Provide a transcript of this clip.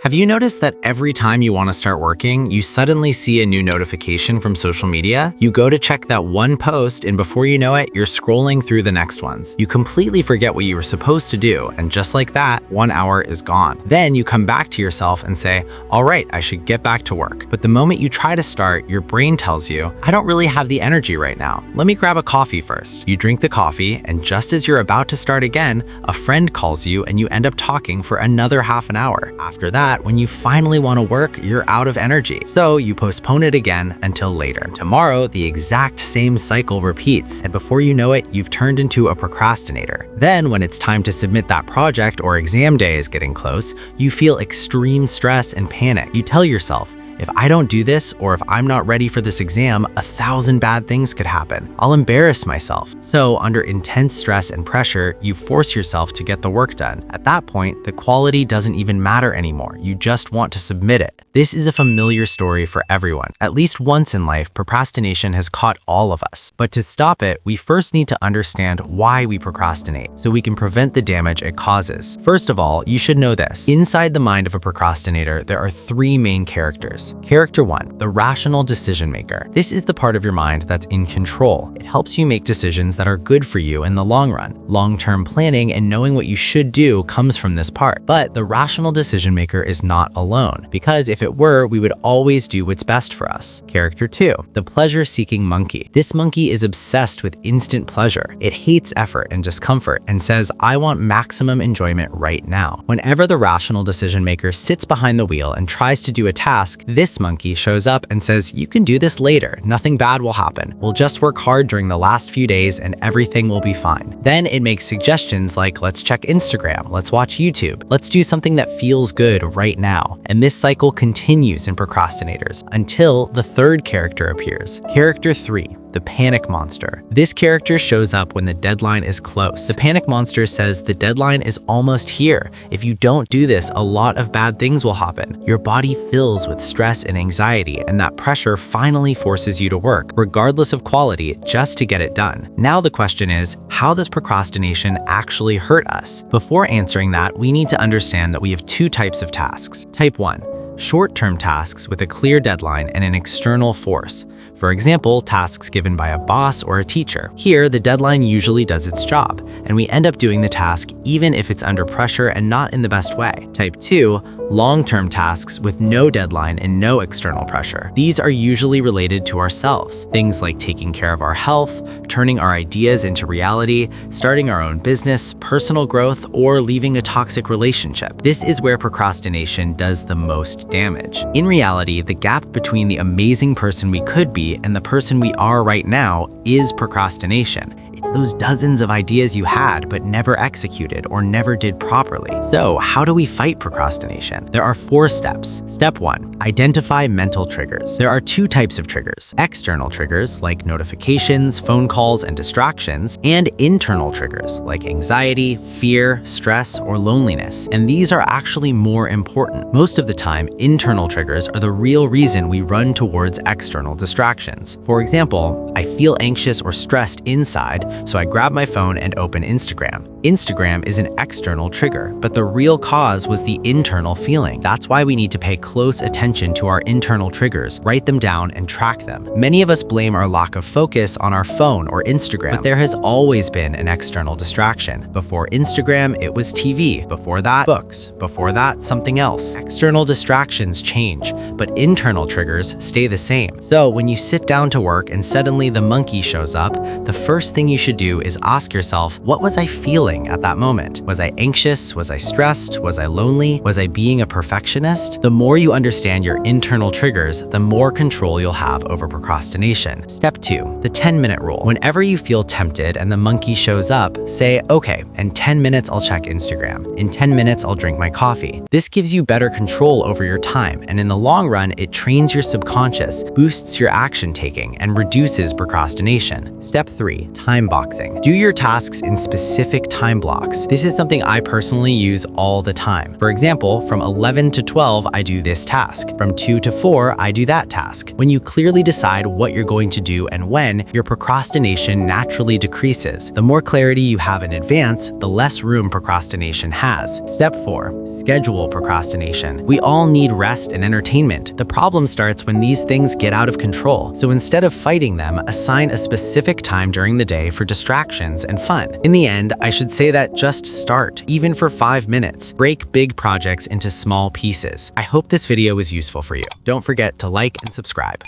Have you noticed that every time you want to start working, you suddenly see a new notification from social media? You go to check that one post, and before you know it, you're scrolling through the next ones. You completely forget what you were supposed to do, and just like that, 1 hour is gone. Then you come back to yourself and say, all right, I should get back to work. But the moment you try to start, your brain tells you, I don't really have the energy right now. Let me grab a coffee first. You drink the coffee, and just as you're about to start again, a friend calls you and you end up talking for another half an hour. After that, when you finally want to work, you're out of energy. So you postpone it again until later. Tomorrow, the exact same cycle repeats, and before you know it, you've turned into a procrastinator. Then, when it's time to submit that project or exam day is getting close, you feel extreme stress and panic. You tell yourself, if I don't do this, or if I'm not ready for this exam, 1,000 bad things could happen. I'll embarrass myself. So, under intense stress and pressure, you force yourself to get the work done. At that point, the quality doesn't even matter anymore. You just want to submit it. This is a familiar story for everyone. At least once in life, procrastination has caught all of us. But to stop it, we first need to understand why we procrastinate, so we can prevent the damage it causes. First of all, you should know this. Inside the mind of a procrastinator, there are 3 main characters. Character 1, the rational decision maker. This is the part of your mind that's in control. It helps you make decisions that are good for you in the long run. Long-term planning and knowing what you should do comes from this part. But the rational decision maker is not alone, because if it were, we would always do what's best for us. Character 2, the pleasure-seeking monkey. This monkey is obsessed with instant pleasure. It hates effort and discomfort and says, I want maximum enjoyment right now. Whenever the rational decision maker sits behind the wheel and tries to do a task, this monkey shows up and says, you can do this later. Nothing bad will happen. We'll just work hard during the last few days and everything will be fine. Then it makes suggestions like, let's check Instagram, let's watch YouTube, let's do something that feels good right now. And this cycle continues in procrastinators until the 3rd character appears. Character 3, the panic monster. This character shows up when the deadline is close. The panic monster says the deadline is almost here. If you don't do this, a lot of bad things will happen. Your body fills with stress and anxiety, and that pressure finally forces you to work, regardless of quality, just to get it done. Now the question is, how does procrastination actually hurt us? Before answering that, we need to understand that we have 2 types of tasks. Type 1. Short-term tasks with a clear deadline and an external force. For example, tasks given by a boss or a teacher. Here, the deadline usually does its job, and we end up doing the task even if it's under pressure and not in the best way. Type 2, long-term tasks with no deadline and no external pressure. These are usually related to ourselves. Things like taking care of our health, turning our ideas into reality, starting our own business, personal growth, or leaving a toxic relationship. This is where procrastination does the most damage. In reality, the gap between the amazing person we could be and the person we are right now is procrastination. It's those dozens of ideas you had but never executed or never did properly. So, how do we fight procrastination? There are 4 steps. Step 1, identify mental triggers. There are 2 types of triggers: external triggers like notifications, phone calls, and distractions, and internal triggers like anxiety, fear, stress, or loneliness. And these are actually more important. Most of the time, internal triggers are the real reason we run towards external distractions. For example, I feel anxious or stressed inside, so I grab my phone and open Instagram. Instagram is an external trigger, but the real cause was the internal feeling. That's why we need to pay close attention to our internal triggers, write them down, and track them. Many of us blame our lack of focus on our phone or Instagram, but there has always been an external distraction. Before Instagram, it was TV. Before that, books. Before that, something else. External distractions change, but internal triggers stay the same. So when you sit down to work and suddenly the monkey shows up, the first thing you should do is ask yourself, what was I feeling at that moment? Was I anxious? Was I stressed? Was I lonely? Was I being a perfectionist? The more you understand your internal triggers, the more control you'll have over procrastination. Step 2, the 10-minute rule. Whenever you feel tempted and the monkey shows up, say, okay, in 10 minutes I'll check Instagram. In 10 minutes I'll drink my coffee. This gives you better control over your time, and in the long run, it trains your subconscious, boosts your action taking, and reduces procrastination. Step 3, time boxing. Do your tasks in specific time time blocks. This is something I personally use all the time. For example, from 11 to 12, I do this task. From 2 to 4, I do that task. When you clearly decide what you're going to do and when, your procrastination naturally decreases. The more clarity you have in advance, the less room procrastination has. Step 4. Schedule procrastination. We all need rest and entertainment. The problem starts when these things get out of control. So instead of fighting them, assign a specific time during the day for distractions and fun. In the end, I should say that just start, even for 5 minutes. Break big projects into small pieces. I hope this video was useful for you. Don't forget to like and subscribe.